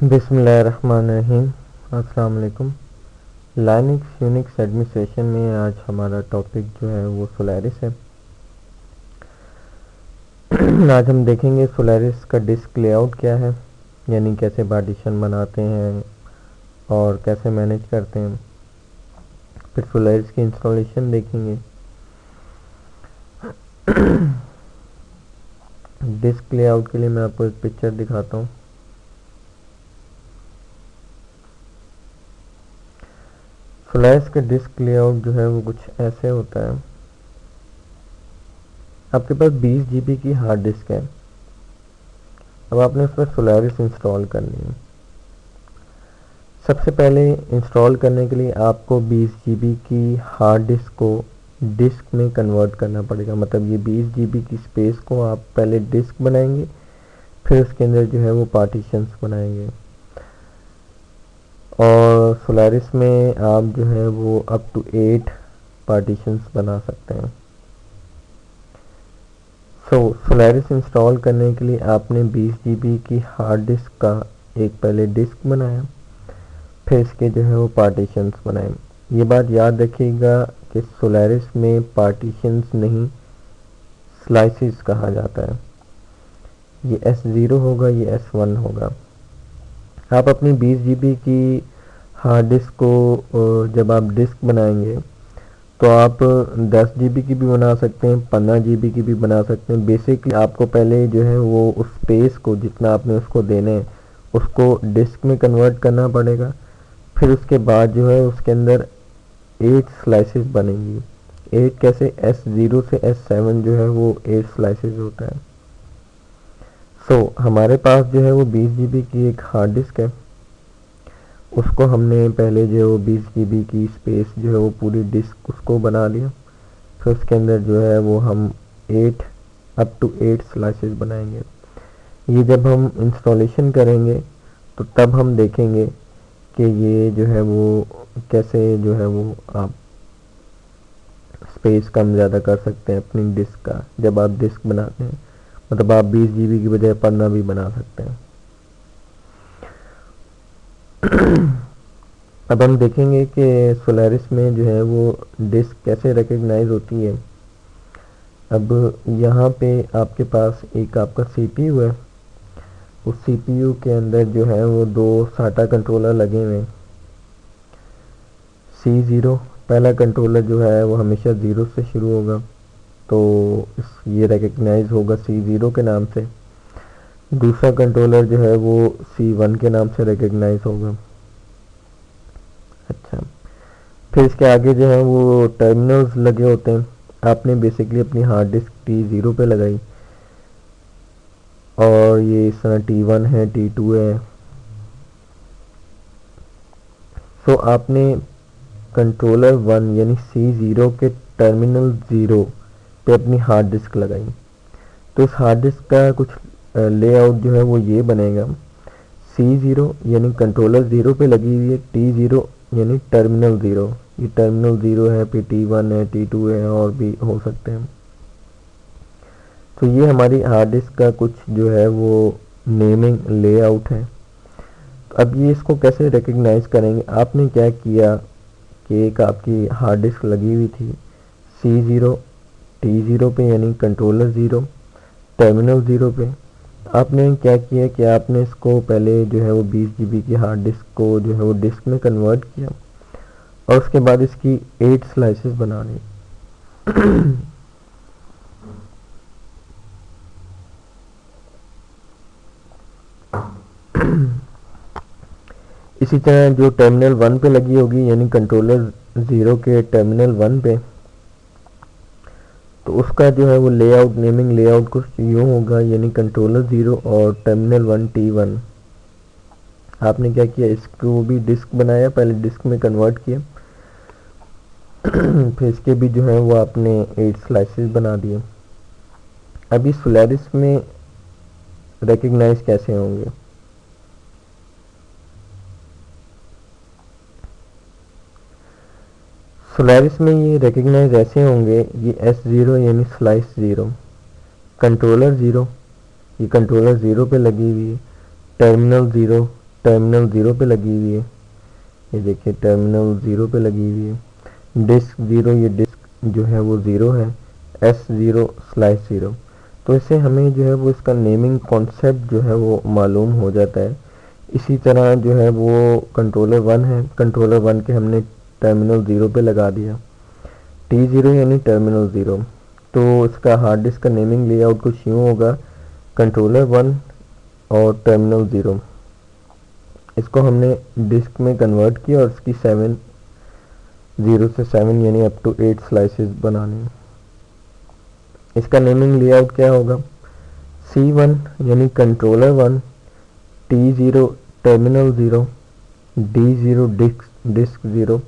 बिस्मिल्लाहिर्रहमानिर्रहीम। अस्सलाम वालेकुम। लाइनक्स यूनिक्स एडमिनिस्ट्रेशन में आज हमारा टॉपिक जो है वो सोलारिस है। आज हम देखेंगे सोलारिस का डिस्क लेआउट क्या है, यानी कैसे पार्टीशन बनाते हैं और कैसे मैनेज करते हैं। फिर सोलारिस की इंस्टॉलेशन देखेंगे। डिस्क लेआउट के लिए मैं आपको एक पिक्चर दिखाता हूँ। सोलारिस का डिस्क लेआउट जो है वो कुछ ऐसे होता है। आपके पास 20 GB की हार्ड डिस्क है। अब आपने उसमें सोलारिस इंस्टॉल करनी है। सबसे पहले इंस्टॉल करने के लिए आपको 20 GB की हार्ड डिस्क को डिस्क में कन्वर्ट करना पड़ेगा। मतलब ये 20 GB की स्पेस को आप पहले डिस्क बनाएंगे, फिर उसके अंदर जो है वो पार्टीशंस बनाएंगे। और सोलारिस में आप जो है वो अप टू 8 पार्टीशंस बना सकते हैं। सोलारिस इंस्टॉल करने के लिए आपने 20 GB की हार्ड डिस्क का एक पहले डिस्क बनाया, फिर इसके जो है वो पार्टीशंस बनाए। ये बात याद रखिएगा कि सोलारिस में पार्टीशंस नहीं, स्लाइसेस कहा जाता है। ये S0 होगा, ये S1 होगा। आप अपनी 20 GB की हार्ड डिस्क को जब आप डिस्क बनाएंगे तो आप 10 GB की भी बना सकते हैं, 15 GB की भी बना सकते हैं। बेसिकली आपको पहले जो है वो उस स्पेस को जितना आपने उसको देना है उसको डिस्क में कन्वर्ट करना पड़ेगा। फिर उसके बाद जो है उसके अंदर 8 स्लाइसेस बनेंगी। 8 कैसे? S0 से S7 जो है वो 8 स्लाइसेस होता है। हमारे पास जो है वो 20 GB की एक हार्ड डिस्क है। उसको हमने पहले जो है वो 20 GB की स्पेस जो है वो पूरी डिस्क उसको बना लिया। फिर उसके अंदर जो है वो हम 8 अप टू 8 स्लाइसेस बनाएंगे। ये जब हम इंस्टॉलेशन करेंगे तो तब हम देखेंगे कि ये जो है वो कैसे जो है वो आप स्पेस कम ज़्यादा कर सकते हैं अपनी डिस्क का। जब आप डिस्क बनाते हैं मतलब आप 20 GB की बजाय 15 भी बना सकते हैं। अब हम देखेंगे कि सोलारिस में जो है वो डिस्क कैसे रिकग्नाइज होती है। अब यहाँ पे आपके पास एक आपका CPU है। उस CPU के अंदर जो है वो 2 SATA कंट्रोलर लगे हुए हैं। C0 पहला कंट्रोलर जो है वो हमेशा 0 से शुरू होगा, तो ये रिकग्नाइज होगा C0 के नाम से। दूसरा कंट्रोलर जो है वो C1 के नाम से रिकग्नाइज होगा। अच्छा, फिर इसके आगे जो है वो टर्मिनल्स लगे होते हैं। आपने बेसिकली अपनी हार्ड डिस्क T0 पे लगाई और ये इस तरह T1 है, T2 है। आपने कंट्रोलर 1 यानी C0 के टर्मिनल 0 पे अपनी हार्ड डिस्क लगाई। तो इस हार्ड डिस्क का कुछ लेआउट जो है वो ये बनेगा। C0 यानी कंट्रोलर 0 पे लगी हुई है, T0 यानी टर्मिनल 0। ये टर्मिनल 0 है, फिर T1 है, T2 है, और भी हो सकते हैं। तो ये हमारी हार्ड डिस्क का कुछ जो है वो नेमिंग लेआउट है। तो अब ये इसको कैसे रिकग्नाइज करेंगे? आपने क्या किया कि एक आपकी हार्ड डिस्क लगी हुई थी C0 T0 पे यानी कंट्रोलर 0 टर्मिनल 0 पे। आपने क्या किया कि आपने इसको पहले जो है वो 20 GB की हार्ड डिस्क को जो है वो डिस्क में कन्वर्ट किया और उसके बाद इसकी 8 स्लाइसेस बना ली। इसी तरह जो टर्मिनल 1 पे लगी होगी यानी कंट्रोलर 0 के टर्मिनल 1 पे, तो उसका जो है वो लेआउट नेमिंग लेआउट कुछ यूँ होगा, यानी कंट्रोलर 0 और टर्मिनल 1 T1। आपने क्या किया, इसको भी डिस्क बनाया, पहले डिस्क में कन्वर्ट किया। फिर इसके भी जो है वो आपने 8 स्लाइसेस बना दिए। अभी सोलारिस में रिकग्नाइज कैसे होंगे? सोलारिस में ये रिकग्नाइज ऐसे होंगे। ये S0 यानी स्लाइस 0, कंट्रोलर 0, ये कंट्रोलर 0 पे लगी हुई है, टर्मिनल 0 टर्मिनल 0 पे लगी हुई है। ये देखिए टर्मिनल 0 पे लगी हुई है। डिस्क 0, ये डिस्क जो है वो 0 है। S0 slice 0। तो इससे हमें जो है वो इसका नेमिंग कॉन्सेप्ट जो है वो मालूम हो जाता है। इसी तरह जो है वो कंट्रोलर 1 है। कंट्रोलर 1 के हमने टर्मिनल 0 पे लगा दिया, T0 यानी टर्मिनल 0। तो इसका हार्ड डिस्क का नेमिंग लेआउट कुछ यूँ होगा, कंट्रोलर 1 और टर्मिनल 0। इसको हमने डिस्क में कन्वर्ट किया और इसकी 0 से 7 यानी अप टू 8 स्लाइसेस बनाने। इसका नेमिंग लेआउट क्या होगा, C1 यानी controller 1, T0 terminal 0, D0 disc 0,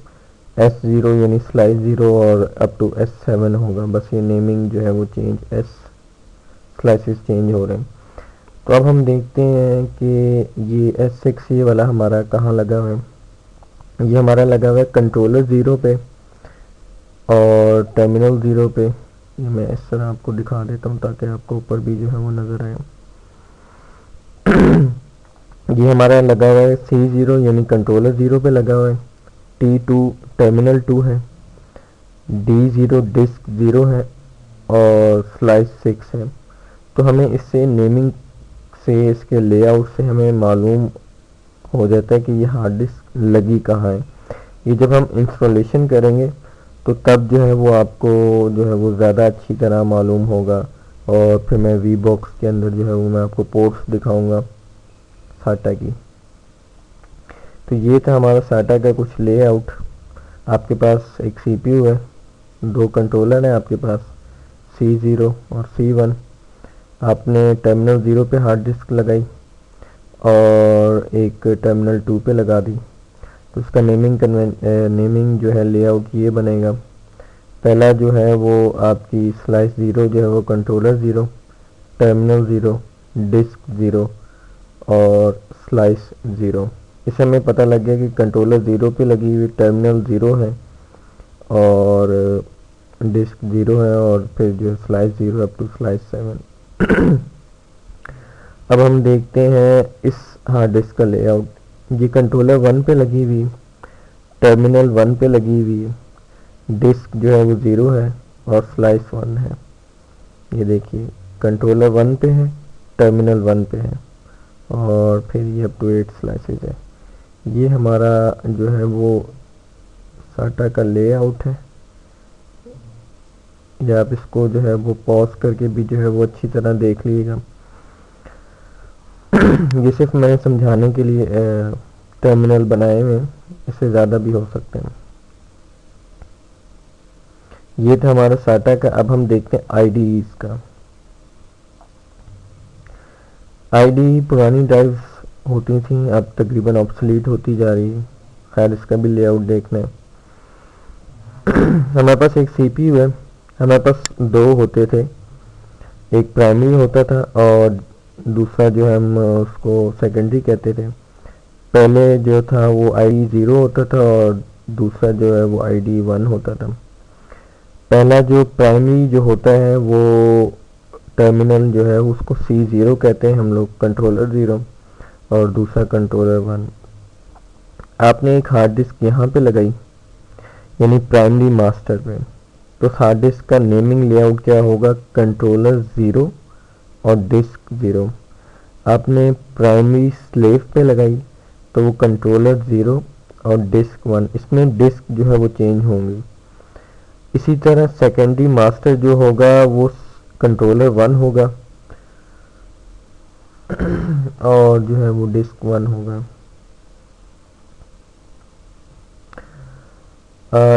S0 यानी स्लाइस 0 और अप टू S7 होगा। बस ये नेमिंग जो है वो चेंज, S स्लाइसेस चेंज हो रहे हैं। तो अब हम देखते हैं कि ये S6 ये वाला हमारा कहाँ लगा हुआ है। ये हमारा लगा हुआ है कंट्रोलर 0 पे और टर्मिनल 0 पे। ये मैं इस तरह आपको दिखा देता हूँ ताकि आपको ऊपर भी जो है वो नज़र आए। ये हमारा लगा हुआ है C0 यानी कंट्रोलर 0 पे लगा हुआ है। T2 टर्मिनल 2 है, D0 डिस्क 0 है और स्लाइस 6 है। तो हमें इससे नेमिंग से, इसके लेआउट से हमें मालूम हो जाता है कि ये हार्ड डिस्क लगी कहाँ है। ये जब हम इंस्टॉलेशन करेंगे तो तब जो है वो आपको जो है वो ज़्यादा अच्छी तरह मालूम होगा। और फिर मैं वी बॉक्स के अंदर जो है वो मैं आपको पोर्ट्स दिखाऊंगा साटा की। तो ये था हमारा साटा का कुछ लेआउट। आपके पास एक CPU है, 2 कंट्रोलर हैं आपके पास, C0 और C1। आपने टर्मिनल 0 पे हार्ड डिस्क लगाई और एक टर्मिनल 2 पे लगा दी। तो उसका नेमिंग जो है लेआउट ये बनेगा। पहला जो है वो आपकी स्लाइस 0 जो है वो कंट्रोलर 0, टर्मिनल 0, डिस्क 0 और स्लाइस 0। इससे हमें पता लग गया कि कंट्रोलर 0 पे लगी हुई टर्मिनल 0 है और डिस्क 0 है और फिर जो स्लाइस 0 अप टू स्लाइस 7। अब हम देखते हैं इस हार्ड डिस्क का लेआउट। ये कंट्रोलर 1 पे लगी हुई, टर्मिनल 1 पे लगी हुई है, डिस्क जो है वो 0 है और स्लाइस 1 है। ये देखिए कंट्रोलर 1 पे है, टर्मिनल 1 पे है और फिर ये अप टू 8 स्लाइसेस है। ये हमारा जो है वो साटा का लेआउट है। या आप इसको जो है वो पॉज करके भी जो है वो अच्छी तरह देख लीजिएगा। ये सिर्फ मैंने समझाने के लिए टर्मिनल बनाए हुए हैं, इससे ज़्यादा भी हो सकते हैं। ये था हमारा साटा का। अब हम देखते हैं IDEs का। IDE पुरानी ड्राइव्स होती थी, अब तकरीबन ऑब्सोलीट होती जा रही है। खैर इसका भी लेआउट देखना है। हमारे पास एक CPU है, हमारे पास 2 होते थे, एक प्राइमरी होता था और दूसरा जो है हम उसको सेकेंडरी कहते थे। पहले जो था वो IDE 0 होता था और दूसरा जो है वो IDE 1 होता था। पहला जो प्राइमरी जो होता है वो टर्मिनल जो है उसको C0 कहते हैं हम लोग, कंट्रोलर 0, और दूसरा कंट्रोलर 1। आपने एक हार्ड डिस्क यहाँ पे लगाई यानी प्राइमरी मास्टर पे, तो हार्ड डिस्क का नेमिंग लेआउट क्या होगा, कंट्रोलर 0 और डिस्क 0। आपने प्राइमरी स्लेव पे लगाई तो वो कंट्रोलर 0 और डिस्क 1, इसमें डिस्क जो है वो चेंज होंगी। इसी तरह सेकेंडरी मास्टर जो होगा वो कंट्रोलर 1 होगा और जो है वो डिस्क 1 होगा।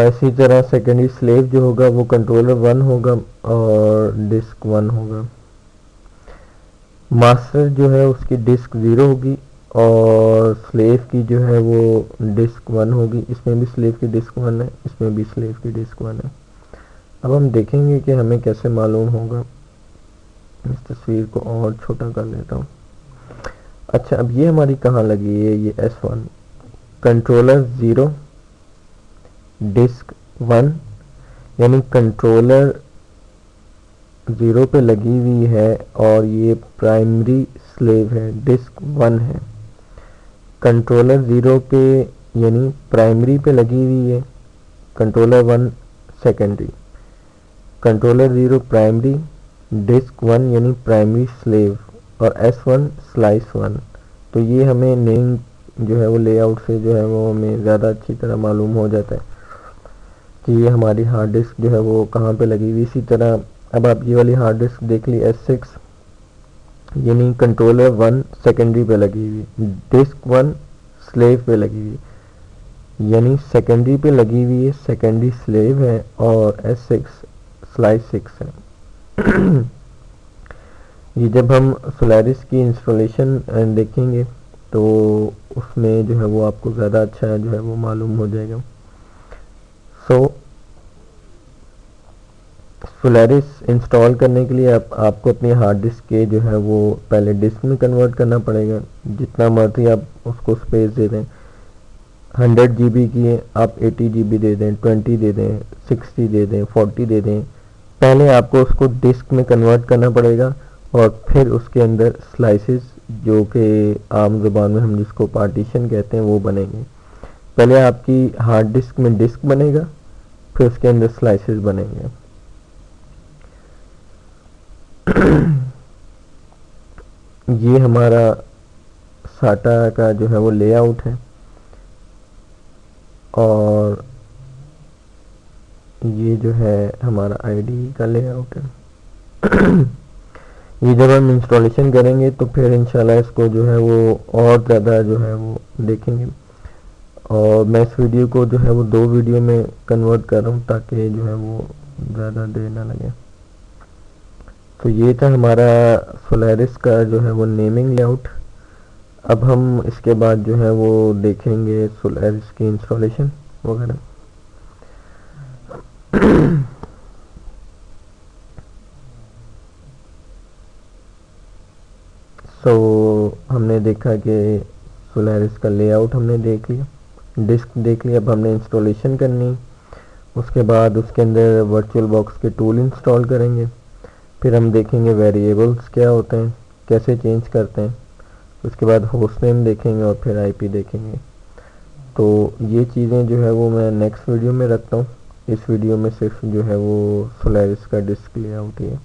इसी तरह सेकेंडरी स्लेव जो होगा वो कंट्रोलर 1 होगा और डिस्क 1 होगा। मास्टर जो है उसकी डिस्क 0 होगी और स्लेव की जो है वो डिस्क 1 होगी। इसमें भी स्लेव की डिस्क 1 है, इसमें भी स्लेव की डिस्क 1 है। अब हम देखेंगे कि हमें कैसे मालूम होगा। इस तस्वीर को और छोटा कर लेता हूँ। अच्छा, अब ये हमारी कहाँ लगी है, ये S1, कंट्रोलर 0 डिस्क 1 यानी कंट्रोलर 0 पे लगी हुई है और ये प्राइमरी स्लेव है, डिस्क 1 है। कंट्रोलर 0 पे यानी प्राइमरी पे लगी हुई है, controller 1 secondary. Controller 0 primary, disk 1 यानी प्राइमरी स्लेव और S1 स्लाइस 1। तो ये हमें नेम जो है वो लेआउट से जो है वो हमें ज़्यादा अच्छी तरह मालूम हो जाता है कि ये हमारी हार्ड डिस्क जो है वो कहाँ पे लगी हुई। इसी तरह अब आप ये वाली हार्ड डिस्क देख ली S6 यानी कंट्रोलर 1 सेकेंडरी पे लगी हुई, डिस्क 1 स्लेव पे लगी हुई, यानी सेकेंडरी पे लगी हुई है, सेकेंडरी स्लेव है और S6 स्लाइस 6 है। ये जब हम सोलारिस की इंस्टॉलेशन देखेंगे तो उसमें जो है वो आपको ज़्यादा अच्छा जो है वो मालूम हो जाएगा। सो सोलारिस इंस्टॉल करने के लिए आपको अपनी हार्ड डिस्क के जो है वो पहले डिस्क में कन्वर्ट करना पड़ेगा। जितना मर्जी आप उसको स्पेस दे दें, 100 GB की है आप 80 GB दे दें, 20 दे दें, 60 दे दें, 40 दे दें। पहले आपको उसको डिस्क में कन्वर्ट करना पड़ेगा और फिर उसके अंदर स्लाइसेस, जो कि आम ज़ुबान में हम जिसको पार्टीशन कहते हैं, वो बनेंगे। पहले आपकी हार्ड डिस्क में डिस्क बनेगा, फिर उसके अंदर स्लाइसेस बनेंगे। ये हमारा साटा का जो है वो लेआउट है और ये जो है हमारा आईडी का लेआउट है। ये जब हम इंस्टॉलेशन करेंगे तो फिर इंशाल्लाह इसको जो है वो और ज़्यादा जो है वो देखेंगे। और मैं इस वीडियो को जो है वो 2 वीडियो में कन्वर्ट कर रहा हूँ ताकि जो है वो ज़्यादा देर ना लगे। तो ये था हमारा सोलारिस का जो है वो नेमिंग लेआउट। अब हम इसके बाद जो है वो देखेंगे सोलारिस की इंस्टॉलेशन वगैरह। हमने देखा कि सोलारिस का लेआउट हमने देख लिया, डिस्क देख लिया। अब हमने इंस्टॉलेशन करनी, उसके बाद उसके अंदर वर्चुअल बॉक्स के टूल इंस्टॉल करेंगे। फिर हम देखेंगे वेरिएबल्स क्या होते हैं, कैसे चेंज करते हैं। उसके बाद होस्ट नेम देखेंगे और फिर आईपी देखेंगे। तो ये चीज़ें जो है वो मैं नेक्स्ट वीडियो में रखता हूँ। इस वीडियो में सिर्फ जो है वो सोलारिस का डिस्क लेआउट ही है।